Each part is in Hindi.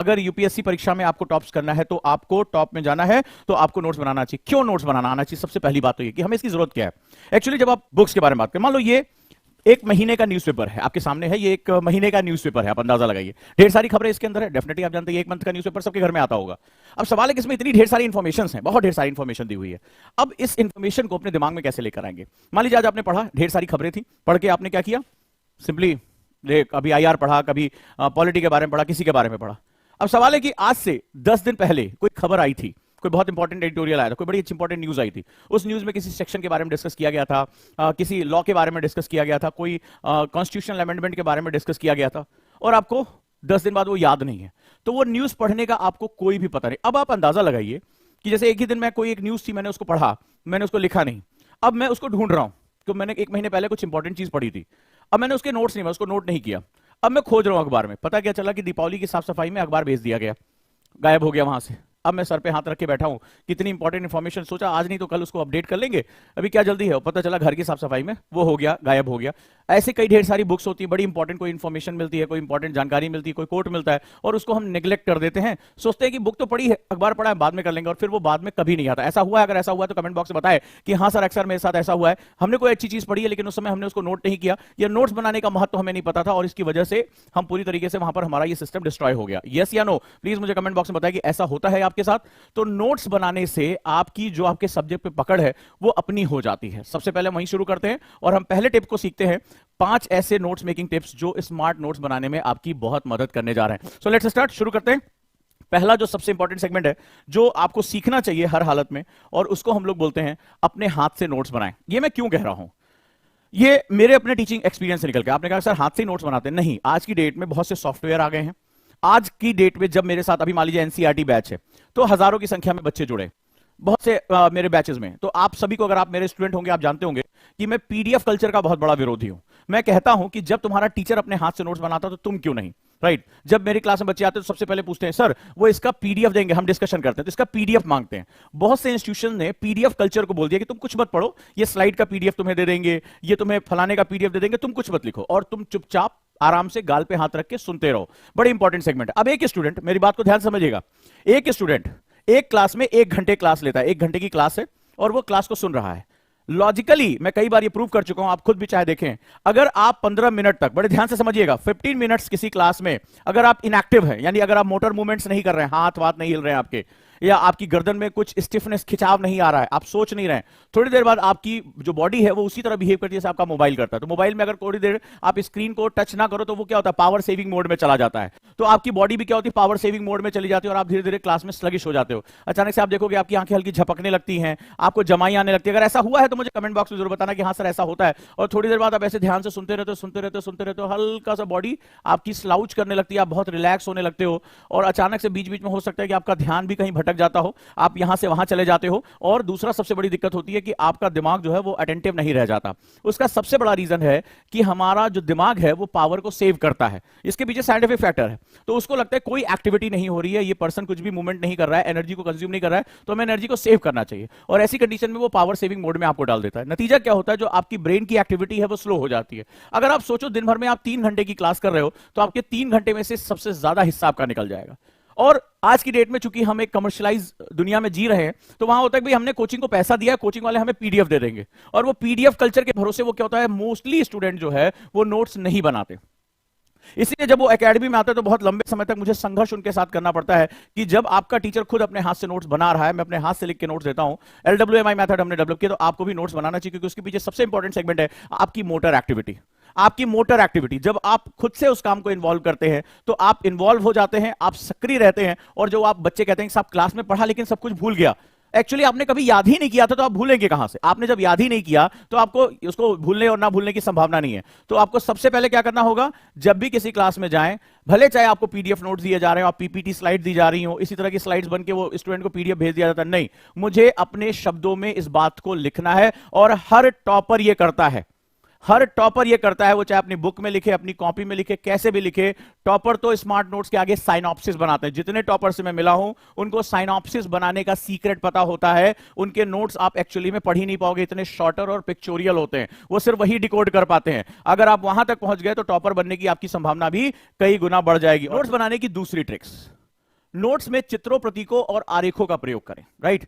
अगर यूपीएससी परीक्षा में आपको टॉप्स करना है तो आपको टॉप में जाना है तो आपको नोट्स बनाना चाहिए। क्यों नोट्स बनाना आना चाहिए? सबसे पहली बात तो ये कि हमें इसकी जरूरत क्या है। एक्चुअली जब आप बुक्स के बारे में बात करें, मान लो ये एक महीने का न्यूज़पेपर है आपके सामने है, ये एक महीने का न्यूज़पेपर है, आप अंदाजा लगाइए, ढेर सारी खबरें इसके अंदर है। डेफिनेटली आप जानते हैं एक मंथ का न्यूज़पेपर सबके घर में आता होगा। अब सवाल है कि इसमें इतनी ढेर सारी इंफॉर्मेशन है, बहुत ढेर सारी इंफॉर्मेशन दी हुई है। अब इस इंफॉर्मेशन को अपने दिमाग में कैसे लेकर आएंगे? मान लीजिए आज आपने पढ़ा, ढेर सारी खबरें थी, पढ़ के आपने क्या किया? सिंपली कभी आईआर पढ़ा, कभी पॉलिटी के बारे में पढ़ा, किसी के बारे में पढ़ा। अब सवाल है कि आज से 10 दिन पहले कोई खबर आई थी, कोई बहुत इंपॉर्टेंट एडिटोरियल आया था, कोई बड़ी इंपॉर्टेंट न्यूज आई थी, उस न्यूज में किसी सेक्शन के बारे में डिस्कस किया गया था, किसी लॉ के बारे में डिस्कस किया गया था, कोई कॉन्स्टिट्यूशनल अमेंडमेंट के बारे में डिस्कस किया गया था, और आपको 10 दिन बाद वो याद नहीं है, तो वो न्यूज पढ़ने का आपको कोई भी पता नहीं। अब आप अंदाजा लगाइए कि जैसे एक ही दिन में कोई एक न्यूज थी, मैंने उसको पढ़ा, मैंने उसको लिखा नहीं, अब मैं उसको ढूंढ रहा हूं, तो मैंने एक महीने पहले कुछ इंपॉर्टेंट चीज पढ़ी थी, अब मैंने उसके नोट्स नहीं, मैं उसको नोट नहीं किया, अब मैं खोज रहा हूं अखबार में, पता क्या चला कि दीपावली की साफ सफाई में अखबार भेज दिया गया, गायब हो गया वहां से। अब मैं सर पे हाथ रख के बैठा हूं, कितनी इंपॉर्टेंट इन्फॉर्मेशन, सोचा आज नहीं तो कल उसको अपडेट कर लेंगे, अभी क्या जल्दी है, पता चला घर की साफ सफाई में वो हो गया, गायब हो गया। ऐसे कई ढेर सारी बुक्स होती है, बड़ी इंपॉर्टेंट कोई इन्फॉर्मेशन मिलती है, कोई इंपॉर्टेंट जानकारी मिलती है, कोई कोट मिलता है, और उसको हम नेग्लेक्ट कर देते हैं, सोचते हैं कि बुक तो पढ़ी है, अखबार पढ़ा है, बाद में कर लेंगे, और फिर वो बाद में कभी नहीं आता। ऐसा हुआ है? अगर ऐसा हुआ है तो कमेंट बॉक्स में बताए कि हाँ सर अक्सर मेरे साथ ऐसा हुआ है, हमने कोई अच्छी चीज पढ़ी है लेकिन उस समय हमने उसको नोट नहीं किया, या नोट्स बनाने का महत्व हमें नहीं पता था, और इसकी वजह से हम पूरी तरीके से वहां पर हमारा ये सिस्टम डिस्ट्रॉय हो गया। यस या नो? प्लीज मुझे कमेंट बॉक्स में बताएं कि ऐसा होता है आपके साथ। तो नोट्स बनाने से आपकी जो आपके सब्जेक्ट पे पकड़ है वो अपनी हो जाती है। सबसे पहले वहीं शुरू करते हैं और हम पहले टिप को सीखते हैं, 5 ऐसे नोट्स मेकिंग टिप्स जो स्मार्ट नोट्स बनाने में आपकी बहुत मदद करने जा रहे हैं। सो लेट्स स्टार्ट, शुरू करते हैं। पहला जो सबसे इंपॉर्टेंट सेगमेंट है जो आपको सीखना चाहिए हर हालत में, और उसको हम लोग बोलते हैं अपने हाथ से नोट्स बनाएं। ये मैं क्यों कह रहा हूं? ये मेरे अपने टीचिंग एक्सपीरियंस से निकल के। आपने कहा सर हाथ से नोट्स बनाते हैं, नहीं, आज की डेट में बहुत से सॉफ्टवेयर आ गए हैं। आज की डेट में जब मेरे साथ अभी मान लीजिए एनसीईआरटी बैच है तो हजारों की संख्या में बच्चे जुड़े, बहुत से मेरे बैचेस में। तो आप सभी को, अगर आप मेरे स्टूडेंट होंगे, आप जानते होंगे कि मैं पीडीएफ कल्चर का बहुत बड़ा विरोधी हूं। मैं कहता हूं कि जब तुम्हारा टीचर अपने हाथ से नोट्स बनाता तो तुम क्यों नहीं, राइट? जब मेरी क्लास में बच्चे आते हैं तो सबसे पहले पूछते हैं सर वो इसका पीडीएफ देंगे, हम डिस्कशन करते हैं तो इसका पीडीएफ मांगते हैं। बहुत से इंस्टीट्यूशन ने पीडीएफ कल्चर को बोल दिया कि तुम कुछ मत पढ़ो, ये स्लाइड का पीडीएफ तुम्हें दे देंगे, ये तुम्हें फलाने का पीडीएफ दे देंगे, तुम कुछ मत लिखो और तुम चुपचाप आराम से गाल पे हाथ रख के सुनते रहो। बड़े इंपॉर्टेंट सेगमेंट है। अब एक स्टूडेंट, मेरी बात को ध्यान समझिएगा, एक स्टूडेंट एक क्लास में 1 घंटे क्लास लेता है, 1 घंटे की क्लास है और वो क्लास को सुन रहा है। लॉजिकली मैं कई बार ये प्रूव कर चुका हूं, आप खुद भी चाहे देखें, अगर आप 15 मिनट तक, बड़े ध्यान से समझिएगा, 15 मिनट्स किसी क्लास में अगर आप इनएक्टिव हैं, यानी अगर आप मोटर मूवमेंट्स नहीं कर रहे हैं, हाथ वाथ नहीं हिल रहे हैं आपके, या आपकी गर्दन में कुछ स्टिफनेस, खिंचाव नहीं आ रहा है, आप सोच नहीं रहे हैं, थोड़ी देर बाद आपकी जो बॉडी है वो उसी तरह बिहेव करती है जैसे आपका मोबाइल करता है। तो मोबाइल में अगर थोड़ी देर आप स्क्रीन को टच ना करो तो वो क्या होता है, पावर सेविंग मोड में चला जाता है। तो आपकी बॉडी भी क्या होती है, पावर सेविंग मोड में चली जाती है और आप धीरे धीरे क्लास में स्लगिश हो जाते हो। अचानक से आप देखोगे आपकी आंखें हल्की झपकने लगती हैं, आपको जमाई आने लगती है। अगर ऐसा हुआ है तो मुझे कमेंट बॉक्स में जरूर बताना कि हाँ सर ऐसा होता है। और थोड़ी देर बाद आप ऐसे ध्यान से सुनते रहते हो, सुनते रहते हो, सुनते रहते हो, हल्का सा बॉडी आपकी स्लाउच करने लगती है, आप बहुत रिलैक्स होने लगते हो, और अचानक से बीच बीच में हो सकता है कि आपका ध्यान भी कहीं भटक जाता हो, आप यहां से वहां चले जाते हो। और दूसरा सबसे बड़ी दिक्कत होती है कि आपका दिमाग जो है वो अटेंटिव नहीं रह जाता। उसका सबसे बड़ा रीजन है कि हमारा जो दिमाग है वो पावर को सेव करता है, इसके पीछे साइंटिफिक फैक्टर है। तो उसको लगता है कोई एक्टिविटी नहीं हो रही है, ये पर्सन कुछ भी मूवमेंट नहीं कर रहा है, एनर्जी को कंज्यूम नहीं कर रहा है, तो हमें एनर्जी को सेव करना चाहिए, और ऐसी कंडीशन में वो पावर सेविंग मोड में आपको डाल देता है। नतीजा क्या होता है, जो आपकी ब्रेन की एक्टिविटी है वो स्लो हो जाती है। अगर आप सोचो दिन भर में आप 3 घंटे की क्लास कर रहे हो तो आपके 3 घंटे में से सबसे ज्यादा हिस्सा आपका निकल जाएगा। और आज की डेट में चूंकि हम एक कमर्शियलाइज दुनिया में जी रहे हैं, तो वहां होता है कि भाई हमने कोचिंग को पैसा दिया है, कोचिंग वाले हमें पीडीएफ दे देंगे, और वो पीडीएफ कल्चर के भरोसे वो क्या होता है, मोस्टली स्टूडेंट जो है वो नोट्स नहीं बनाते। इसलिए जब वो एकेडमी में आता है तो बहुत लंबे समय तक मुझे संघर्ष उनके साथ करना पड़ता है कि जब आपका टीचर खुद अपने हाथ से नोट्स बना रहा है, मैं अपने हाथ से लिख के नोट्स देता हूं, एलडब्ल्यूएमआई मेथड हमने डेवलप किया, तो आपको भी नोट्स बनाना चाहिए, क्योंकि उसके पीछे सबसे इंपॉर्टेंट सेगमेंट है आपकी मोटर एक्टिविटी। आपकी मोटर एक्टिविटी, जब आप खुद से उस काम को इन्वॉल्व करते हैं तो आप इन्वॉल्व हो जाते हैं, आप सक्रिय रहते हैं। और जो आप बच्चे कहते हैं कि साहब क्लास में पढ़ा लेकिन सब कुछ भूल गया, एक्चुअली आपने कभी याद ही नहीं किया था, तो आप भूलेंगे कहां से? आपने जब याद ही नहीं किया तो आपको उसको भूलने और ना भूलने की संभावना नहीं है। तो आपको सबसे पहले क्या करना होगा, जब भी किसी क्लास में जाएं, भले चाहे आपको पीडीएफ नोट्स दिए जा रहे हो, आप पीपीटी स्लाइड दी जा रही हो, इसी तरह की स्लाइड्स बन के वो स्टूडेंट को पीडीएफ भेज दिया जाता है, नहीं, मुझे अपने शब्दों में इस बात को लिखना है। और हर टॉपर ये करता है, हर टॉपर ये करता है, वो चाहे अपनी बुक में लिखे, अपनी कॉपी में लिखे, कैसे भी लिखे। टॉपर तो स्मार्ट नोट्स के आगे साइनॉप्सिस बनाते हैं। जितने टॉपर से मैं मिला हूं उनको साइनॉप्सिस बनाने का सीक्रेट पता होता है। उनके नोट्स आप एक्चुअली में पढ़ ही नहीं पाओगे, इतने शॉर्टर और पिक्चोरियल होते हैं, वो सिर्फ वही डिकोड कर पाते हैं। अगर आप वहां तक पहुंच गए तो टॉपर बनने की आपकी संभावना भी कई गुना बढ़ जाएगी। नोट्स बनाने की दूसरी ट्रिक्स, नोट्स में चित्रों, प्रतीकों और आरेखों का प्रयोग करें। Right,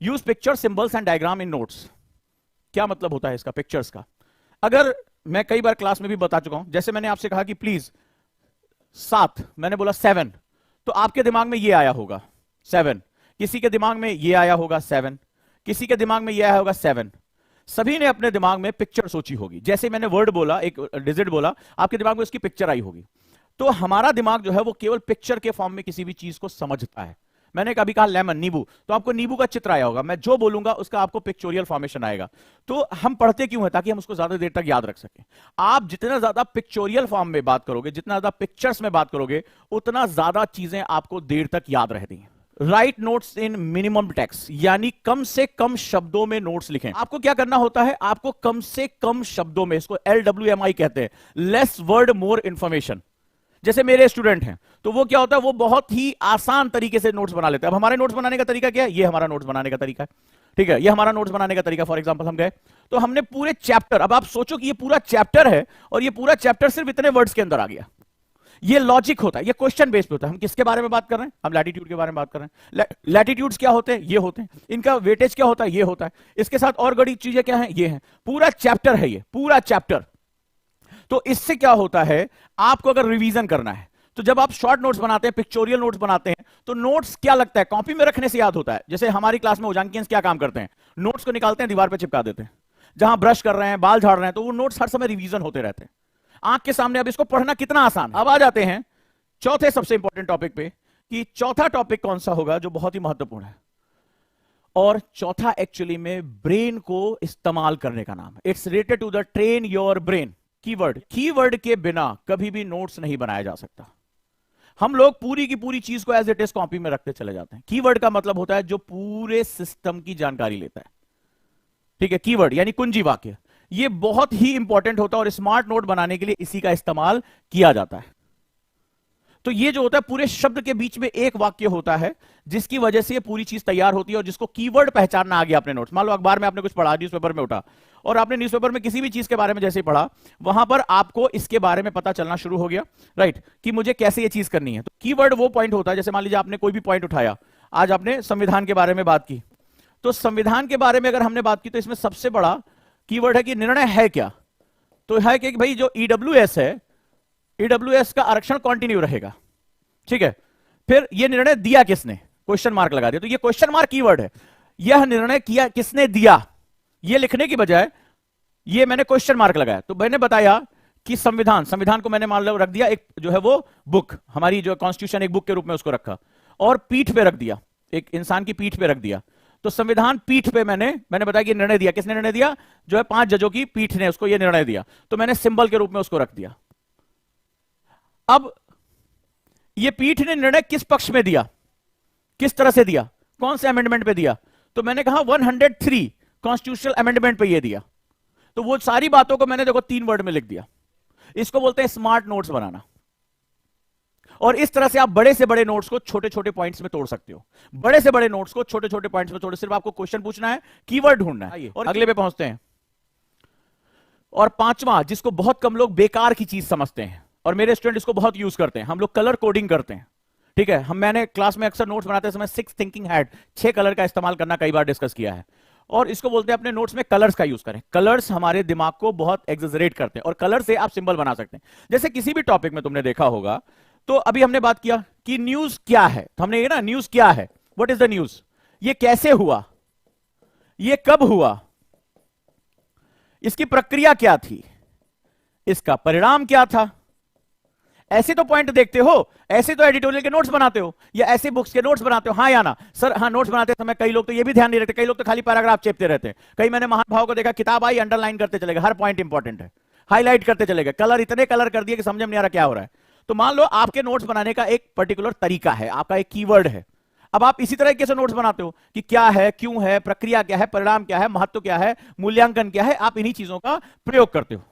use picture, symbols and diagram in notes. क्या मतलब होता है इसका, पिक्चर्स का? अगर मैं कई बार क्लास में भी बता चुका हूं, जैसे मैंने आपसे कहा कि प्लीज 7, मैंने बोला 7, तो आपके दिमाग में ये आया होगा 7, किसी के दिमाग में ये आया होगा 7, किसी के दिमाग में ये आया होगा 7। सभी ने अपने दिमाग में पिक्चर सोची होगी। जैसे मैंने वर्ड बोला, एक डिजिट बोला, आपके दिमाग में उसकी पिक्चर आई होगी। तो हमारा दिमाग जो है वो केवल पिक्चर के फॉर्म में किसी भी चीज को समझता है। मैंने कभी कहा लेमन, नींबू, तो आपको नींबू का चित्र आया होगा। मैं जो बोलूंगा उसका आपको पिक्चोरियल फॉर्मेशन आएगा। तो हम पढ़ते क्यों है? ताकि हम उसको ज्यादा देर तक याद रख सकें। आप जितना ज्यादा पिक्चोरियल फॉर्म में बात करोगे, जितना ज्यादा पिक्चर्स में बात करोगे, उतना ज्यादा चीजें आपको देर तक याद रहती हैं। राइट नोट्स इन मिनिमम टेक्स्ट, यानी कम से कम शब्दों में नोट्स लिखें। आपको क्या करना होता है? आपको कम से कम शब्दों में, इसको LWMI कहते हैं, लेस वर्ड मोर इंफॉर्मेशन। जैसे मेरे स्टूडेंट हैं तो वो क्या होता है, वो बहुत ही आसान तरीके से नोट्स बना लेते हैं। अब हमारे नोट्स बनाने का तरीका क्या है? ये हमारा नोट्स बनाने का तरीका है, ठीक है, ये हमारा नोट्स बनाने का तरीका। फॉर एग्जांपल हम गए तो हमने पूरे चैप्टर, अब आप सोचो कि ये पूरा चैप्टर है और ये पूरा चैप्टर सिर्फ इतने वर्ड्स के अंदर आ गया। ये लॉजिक होता है, ये क्वेश्चन बेस्ड पे होता है। हम किसके बारे में बात कर रहे हैं? हम लैटिट्यूड के बारे में बात कर रहे हैं। लैटिट्यूड्स क्या होते हैं? ये होते हैं। इनका वेटेज क्या होता है? ये होता है। इसके साथ और बड़ी चीजें क्या है? ये है। पूरा चैप्टर है, ये पूरा चैप्टर। तो इससे क्या होता है, आपको अगर रिवीजन करना है तो जब आप शॉर्ट नोट्स बनाते हैं, पिक्चोरियल नोट्स बनाते हैं, तो नोट्स क्या लगता है, कॉपी में रखने से याद होता है। जैसे हमारी क्लास में उजांकियंस क्या काम करते हैं? नोट्स को निकालते हैं, दीवार पे चिपका देते हैं। जहां ब्रश कर रहे हैं, बाल झाड़ रहे हैं, तो वो नोट्स हर समय रिवीजन होते रहते हैं आंख के सामने। अब इसको पढ़ना कितना आसान। अब आ जाते हैं चौथे सबसे इंपॉर्टेंट टॉपिक पे, कि चौथा टॉपिक कौन सा होगा जो बहुत ही महत्वपूर्ण है। और चौथा एक्चुअली में ब्रेन को इस्तेमाल करने का नाम है। It's related to the train your brain. Keyword, keyword के बिना कभी भी नोट्स नहीं बनाया जा सकता। हम लोग पूरी की पूरी चीज को एज इट इज कॉपी में रखते चले जाते हैं। कीवर्ड का मतलब होता है जो पूरे सिस्टम की जानकारी लेता है, ठीक है। कीवर्ड यानी कुंजी वाक्य, ये बहुत ही इंपॉर्टेंट होता है और स्मार्ट नोट बनाने के लिए इसी का इस्तेमाल किया जाता है। तो ये जो होता है, पूरे शब्द के बीच में एक वाक्य होता है जिसकी वजह से ये पूरी चीज तैयार होती है और जिसको कीवर्ड पहचानना आ गया अपने नोट्स। मान लो अखबार में आपने कुछ पढ़ा, न्यूज़पेपर में उठा, और आपने न्यूज़पेपर में किसी भी चीज के बारे में जैसे ही पढ़ा, वहां पर आपको इसके बारे में पता चलना शुरू हो गया, राइट, कि मुझे कैसे ये चीज करनी है। तो कीवर्ड वो पॉइंट होता है, जैसे मान लीजिए आपने कोई भी पॉइंट उठाया, आज आपने संविधान के बारे में बात की, तो संविधान के बारे में अगर हमने बात की तो इसमें सबसे बड़ा कीवर्ड है कि निर्णय है क्या। तो है कि भाई जो ईडब्ल्यूएस है, ईडब्ल्यूएस का आरक्षण कंटिन्यू रहेगा, ठीक है। फिर यह निर्णय दिया किसने, क्वेश्चन मार्क लगा दिया, तो ये क्वेश्चन मार्क कीवर्ड है। यह निर्णय किया किसने दिया, ये लिखने की बजाय ये मैंने क्वेश्चन मार्क लगाया। तो मैंने बताया कि संविधान, संविधान को मैंने मान लो रख दिया एक जो है वो बुक, हमारी जो कॉन्स्टिट्यूशन एक बुक के रूप में उसको रखा, और पीठ पे रख दिया, एक इंसान की पीठ पे रख दिया। तो संविधान पीठ पे मैंने बताया कि निर्णय दिया, किसने निर्णय दिया, जो है 5 जजों की पीठ ने उसको ये निर्णय दिया, तो मैंने सिंबल के रूप में उसको रख दिया। अब ये पीठ ने निर्णय किस पक्ष में दिया, किस तरह से दिया, कौन से अमेंडमेंट पे दिया, तो मैंने कहा 103 कॉन्स्टिट्यूशनल अमेंडमेंट पे ये दिया। तो वो सारी बातों को मैंने देखो 3 वर्ड में लिख दिया। इसको बोलते हैं स्मार्ट नोट्स बनाना। और इस तरह से आप बड़े से बड़े नोट्स को छोटे छोटे पॉइंट्स में तोड़ सकते हो। बड़े से बड़े नोट्स को छोटे छोटे पॉइंट्स में तोड़े, सिर्फ आपको क्वेश्चन पूछना है, कीवर्ड ढूंढना है। और अगले पे पहुंचते हैं। और 5वां, जिसको बहुत कम लोग बेकार की चीज समझते हैं और मेरे स्टूडेंट इसको बहुत यूज करते हैं, हम लोग कलर कोडिंग करते हैं, ठीक है। मैंने क्लास में अक्सर नोट्स बनाते समय 6 थिंकिंग हैड, 6 कलर का इस्तेमाल करना कई बार डिस्कस किया है। और इसको बोलते हैं अपने नोट्स में कलर्स का यूज करें। कलर्स हमारे दिमाग को बहुत एग्जेजरेट करते हैं और कलर से आप सिंबल बना सकते हैं। जैसे किसी भी टॉपिक में तुमने देखा होगा, तो अभी हमने बात किया कि न्यूज क्या है, तो हमने ये ना, न्यूज क्या है, व्हाट इज द न्यूज, ये कैसे हुआ, ये कब हुआ, इसकी प्रक्रिया क्या थी, इसका परिणाम क्या था। ऐसे तो पॉइंट देखते हो, ऐसे तो एडिटोरियल के नोट्स बनाते हो, या ऐसे बुक्स के नोट्स बनाते हो, हाँ या ना सर। हाँ, नोट्स बनाते समय कई लोग तो ये भी ध्यान नहीं रखते, कई लोग तो खाली पैराग्राफ चेपते रहते हैं। कई मैंने महानुभाव को देखा, किताब आई अंडरलाइन करते चले गए, हर पॉइंट इंपॉर्टेंट है, हाईलाइट करते चले गए, कलर इतने कलर कर दिए कि समझ में नहीं आ रहा क्या हो रहा है। तो मान लो आपके नोट्स बनाने का एक पर्टिकुलर तरीका है, आपका एक कीवर्ड है। अब आप इसी तरह से नोट्स बनाते हो कि क्या है, क्यों है, प्रक्रिया क्या है, परिणाम क्या है, महत्व क्या है, मूल्यांकन क्या है, आप इन्हीं चीजों का प्रयोग करते हो।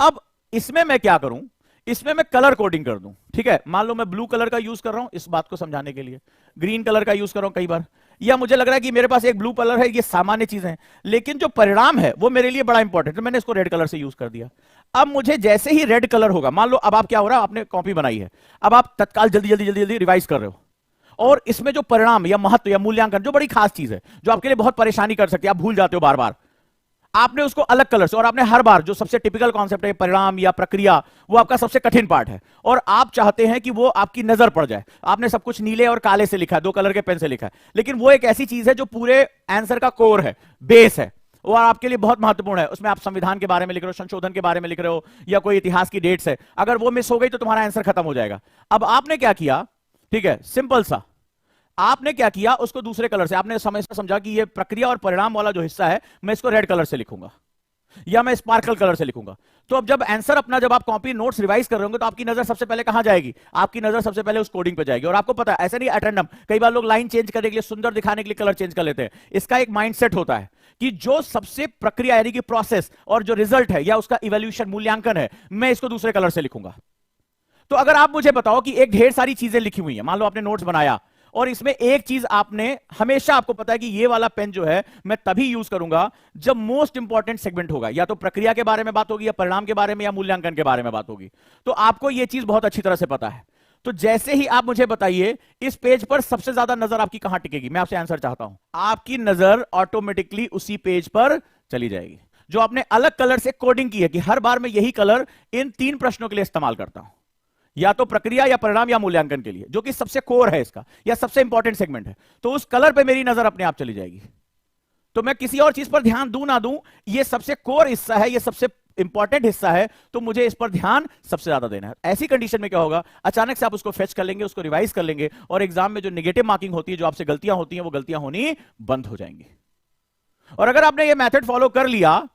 अब इसमें मैं क्या करूं, इसमें मैं कलर कोडिंग कर दूं, ठीक है। मान लो मैं ब्लू कलर का यूज कर रहा हूं इस बात को समझाने के लिए, ग्रीन कलर का यूज कर रहा हूं कई बार, या मुझे लग रहा है कि मेरे पास एक ब्लू कलर है, ये सामान्य चीजें हैं, लेकिन जो परिणाम है वो मेरे लिए बड़ा इंपॉर्टेंट है, तो मैंने इसको रेड कलर से यूज कर दिया। अब मुझे जैसे ही रेड कलर होगा, मान लो अब आप क्या हो रहा है, आपने कॉपी बनाई है, अब आप तत्काल जल्दी जल्दी जल्दी जल्दी रिवाइज कर रहे हो, और इसमें जो परिणाम या महत्व या मूल्यांकन, जो बड़ी खास चीज है, जो आपके लिए बहुत परेशानी कर सकती है, आप भूल जाते हो बार बार, आपने उसको अलग कलर से, और आपने हर बार जो सबसे टिपिकल कॉन्सेप्ट है परिणाम या प्रक्रिया, वो आपका सबसे कठिन पार्ट है, और आप चाहते हैं कि वो आपकी नजर पड़ जाए। आपने सब कुछ नीले और काले से लिखा है, 2 कलर के पेन से लिखा है, लेकिन वो एक ऐसी चीज है जो पूरे आंसर का कोर है, बेस है, वो आपके लिए बहुत महत्वपूर्ण है। उसमें आप संविधान के बारे में लिख रहे हो, संशोधन के बारे में लिख रहे हो, या कोई इतिहास की डेट्स है, अगर वो मिस हो गई तो तुम्हारा आंसर खत्म हो जाएगा। अब आपने क्या किया, ठीक है, सिंपल सा, आपने क्या किया, उसको दूसरे कलर से, आपने समझा कि ये प्रक्रिया और परिणाम वाला जो हिस्सा है, मैं इसको रेड कलर से लिखूंगा या मैं स्पार्कल कलर से लिखूंगा। तो अब जब आंसर अपना, जब आप कॉपी नोट्स रिवाइज कर रहे होंगे, तो आपकी नजर सबसे पहले कहां जाएगी, आपकी नजर सबसे पहले उस कोडिंग पे जाएगी। और आपको पता है, ऐसे नहीं एट रैंडम, कई बार लोग लाइन चेंज करने के लिए, सुंदर दिखाने के लिए कलर चेंज कर लेते हैं। इसका एक माइंडसेट होता है कि जो सबसे प्रक्रिया यानी कि प्रोसेस और जो रिजल्ट है या उसका इवैल्यूएशन मूल्यांकन है, मैं इसको दूसरे कलर से लिखूंगा। तो अगर आप मुझे बताओ कि एक ढेर सारी चीजें लिखी हुई है, मान लो आपने नोट्स बनाया, और इसमें एक चीज आपने, हमेशा आपको पता है कि ये वाला पेन जो है मैं तभी यूज करूंगा जब मोस्ट इंपॉर्टेंट सेगमेंट होगा, या तो प्रक्रिया के बारे में बात होगी, या परिणाम के बारे में, या मूल्यांकन के बारे में बात होगी। तो आपको यह चीज बहुत अच्छी तरह से पता है। तो जैसे ही आप मुझे बताइए इस पेज पर सबसे ज्यादा नजर आपकी कहां टिकेगी, मैं आपसे आंसर चाहता हूं। आपकी नजर ऑटोमेटिकली उसी पेज पर चली जाएगी जो आपने अलग कलर से कोडिंग की है कि हर बार मैं यही कलर इन 3 प्रश्नों के लिए इस्तेमाल करता हूं, या तो प्रक्रिया या परिणाम या मूल्यांकन के लिए, जो कि सबसे कोर है इसका, या सबसे इंपॉर्टेंट सेगमेंट है। तो उस कलर पे मेरी नजर अपने आप चली जाएगी। तो मैं किसी और चीज पर ध्यान दूं ना दूं, ये सबसे कोर हिस्सा है, ये सबसे इंपॉर्टेंट हिस्सा है, तो मुझे इस पर ध्यान सबसे ज्यादा देना है। ऐसी कंडीशन में क्या होगा, अचानक से आप उसको फेच कर लेंगे, उसको रिवाइज कर लेंगे, और एग्जाम में जो नेगेटिव मार्किंग होती है, जो आपसे गलतियां होती हैं, वो गलतियां होनी बंद हो जाएंगी। और अगर आपने ये मेथड फॉलो कर लिया,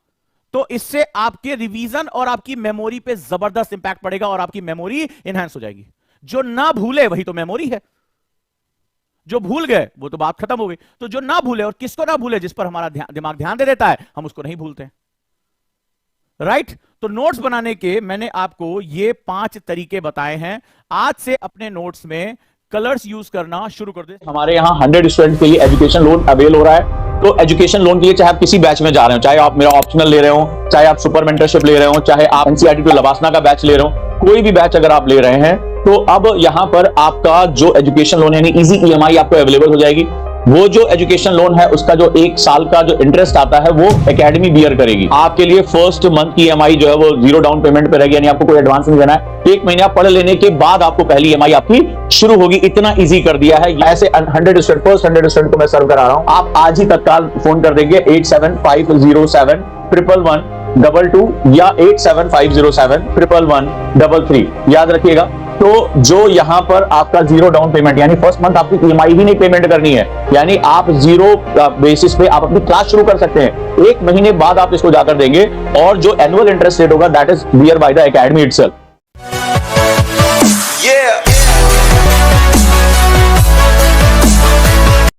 तो इससे आपके रिवीजन और आपकी मेमोरी पे जबरदस्त इंपैक्ट पड़ेगा, और आपकी मेमोरी एनहांस हो जाएगी। जो ना भूले वही तो मेमोरी है, जो भूल गए वो तो बात खत्म हो गई। तो जो ना भूले, और किसको ना भूले, जिस पर हमारा दिमाग ध्यान दे देता है, हम उसको नहीं भूलते, राइट। तो नोट्स बनाने के मैंने आपको ये 5 तरीके बताए हैं। आज से अपने नोट्स में कलर्स यूज करना शुरू कर दे। हमारे यहाँ 100 स्टूडेंट के लिए एजुकेशन लोन अवेल हो रहा है। तो एजुकेशन लोन के लिए चाहे आप किसी बैच में जा रहे हो, चाहे आप मेरा ऑप्शनल ले रहे हो, चाहे आप सुपर मेंटरशिप ले रहे हो, चाहे आप एनसीईआरटी टू लवासना का बैच ले रहे हो, कोई भी बैच अगर आप ले रहे हैं, तो अब यहाँ पर आपका जो एजुकेशन लोन यानी इजी ईएमआई आपको अवेलेबल हो जाएगी। वो जो एजुकेशन लोन है उसका जो 1 साल का जो इंटरेस्ट आता है वो एकेडमी बियर करेगी। आपके लिए फर्स्ट मंथ की ईएमआई जो है वो 0 डाउन पेमेंट पे रहेगी, यानी आपको कोई एडवांस नहीं देना है। 1 महीने आप पढ़ लेने के बाद आपको पहली ईएमआई आपकी शुरू होगी। इतना इजी कर दिया है। ऐसे 100 स्टूडेंट को मैं सर्व करा रहा हूं। आप आज ही तत्काल फोन कर देंगे 8750711122 या 8750711133। याद रखिएगा। तो जो यहाँ पर आपका 0 डाउन पेमेंट यानी फर्स्ट मंथ आपकी ईएमआई ही नहीं पेमेंट करनी है, यानी आप 0 बेसिस पे आप अपनी क्लास शुरू कर सकते हैं। 1 महीने बाद आप इसको जाकर देंगे, और जो एनुअल इंटरेस्ट रेट होगा that is bear by the academy itself.